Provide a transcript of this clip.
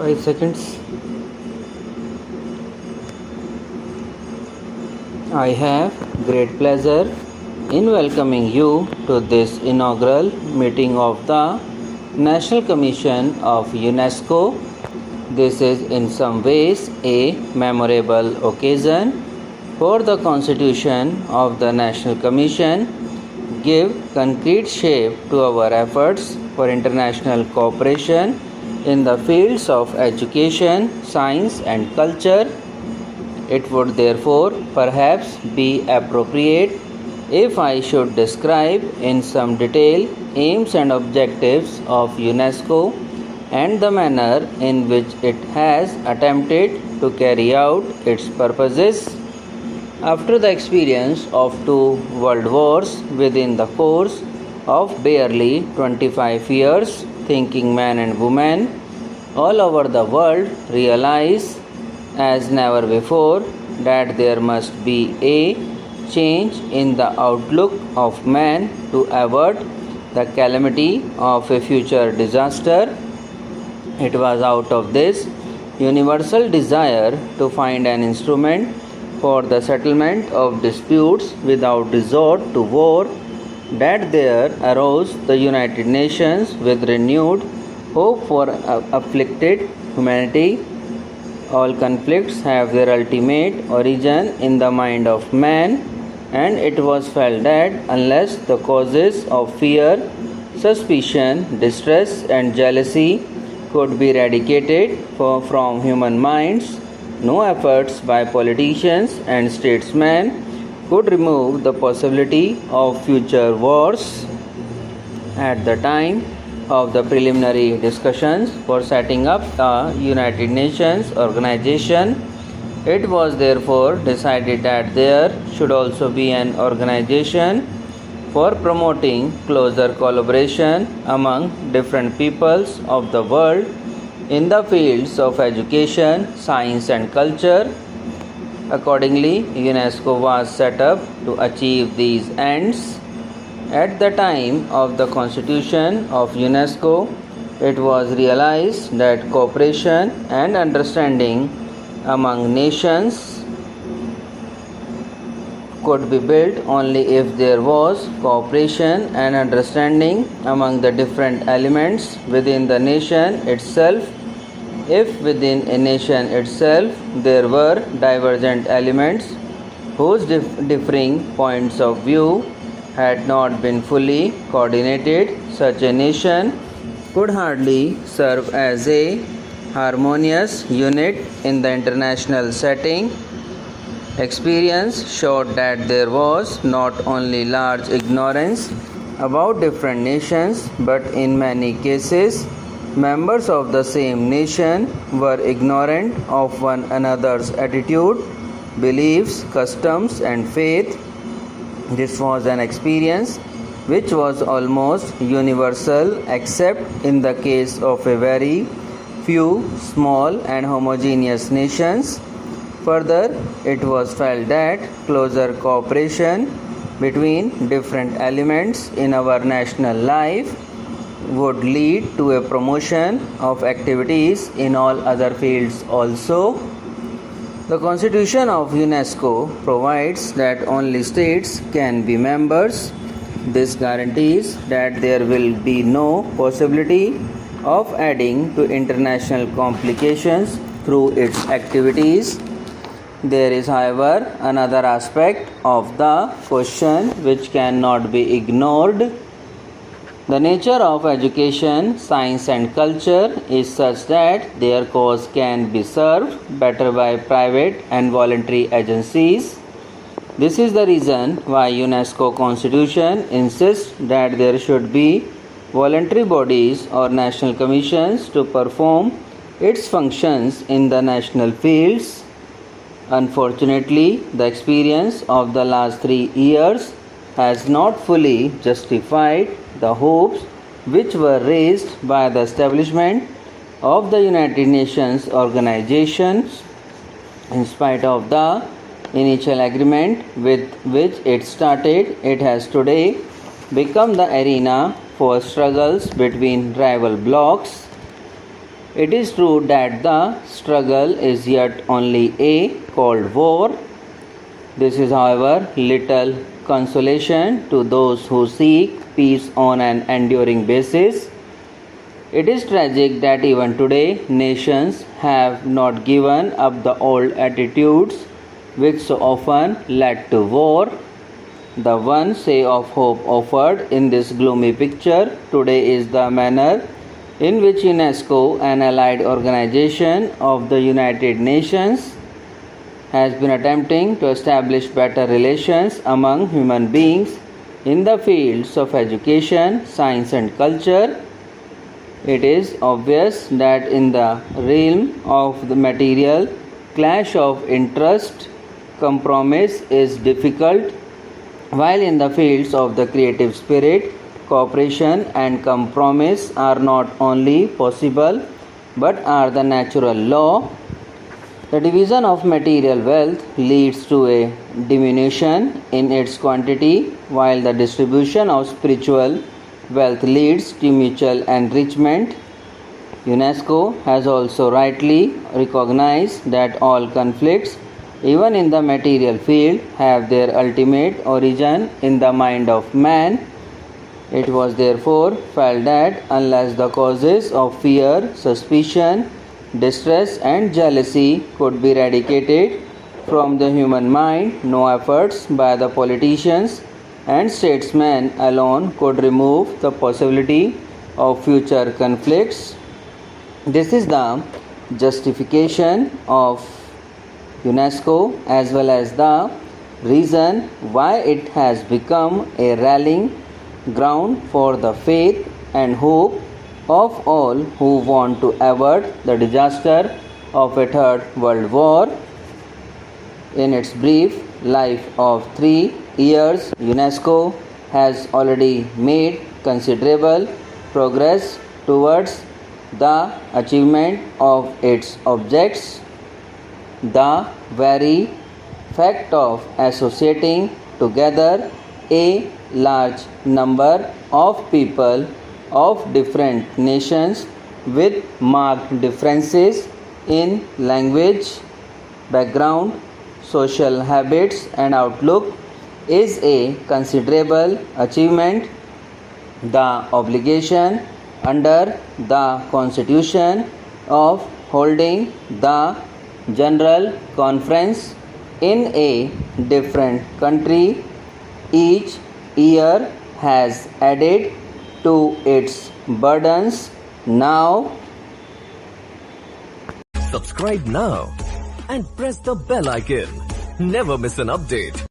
5 seconds. I have great pleasure in welcoming you to this inaugural meeting of the National Commission of UNESCO. This is in some ways a memorable occasion for the constitution of the National Commission, give concrete shape to our efforts for international cooperation in the fields of education, science and culture. It would therefore perhaps be appropriate if I should describe in some detail aims and objectives of UNESCO and the manner in which it has attempted to carry out its purposes. After the experience of 2 world wars within the course of barely 25 years, thinking men and women all over the world realize as never before that there must be a change in the outlook of man to avert the calamity of a future disaster. It was out of this universal desire to find an instrument for the settlement of disputes without resort to war that there arose the United Nations with renewed hope for afflicted humanity. All conflicts have their ultimate origin in the mind of man, and it was felt that unless the causes of fear, suspicion, distress, and jealousy could be eradicated from human minds, no efforts by politicians and statesmen could remove the possibility of future wars. At the time of the preliminary discussions for setting up a United Nations organization, it was therefore decided that there should also be an organization for promoting closer collaboration among different peoples of the world in the fields of education, science and culture. Accordingly, UNESCO was set up to achieve these ends. At the time of the constitution of UNESCO, it was realized that cooperation and understanding among nations could be built only if there was cooperation and understanding among the different elements within the nation itself. If within a nation itself there were divergent elements whose differing points of view had not been fully coordinated, such a nation could hardly serve as a harmonious unit in the international setting. Experience showed that there was not only large ignorance about different nations, but in many cases, members of the same nation were ignorant of one another's attitude, beliefs, customs, and faith. This was an experience which was almost universal except in the case of a very few small and homogeneous nations. Further, it was felt that closer cooperation between different elements in our national life would lead to a promotion of activities in all other fields also. The Constitution of UNESCO provides that only states can be members. This guarantees that there will be no possibility of adding to international complications through its activities. There is, however, another aspect of the question which cannot be ignored. The nature of education, science and culture is such that their cause can be served better by private and voluntary agencies. This is the reason why UNESCO Constitution insists that there should be voluntary bodies or national commissions to perform its functions in the national fields. Unfortunately, the experience of the last 3 years has not fully justified the hopes which were raised by the establishment of the United Nations organizations. In spite of the initial agreement with which it started, it has today become the arena for struggles between rival blocs. It is true that the struggle is yet only a cold war. This is, however, little consolation to those who seek peace on an enduring basis. It is tragic that even today nations have not given up the old attitudes which so often led to war. The one ray of hope offered in this gloomy picture today is the manner in which UNESCO, an allied organization of the United Nations, has been attempting to establish better relations among human beings in the fields of education, science and culture. It is obvious that in the realm of the material, clash of interest, compromise is difficult, while in the fields of the creative spirit, cooperation and compromise are not only possible but are the natural law. The division of material wealth leads to a diminution in its quantity, while the distribution of spiritual wealth leads to mutual enrichment. UNESCO has also rightly recognized that all conflicts, even in the material field, have their ultimate origin in the mind of man. It was therefore felt that unless the causes of fear, suspicion, distress and jealousy could be eradicated from the human mind, no efforts by the politicians and statesmen alone could remove the possibility of future conflicts. This is the justification of UNESCO as well as the reason why it has become a rallying ground for the faith and hope of all who want to avert the disaster of a third world war. In its brief life of 3 years, UNESCO has already made considerable progress towards the achievement of its objects. The very fact of associating together a large number of people of different nations with marked differences in language, background, social habits and outlook is a considerable achievement. The obligation under the Constitution of holding the General Conference in a different country each year has added to its burdens. Now, subscribe now and press the bell icon. Never miss an update.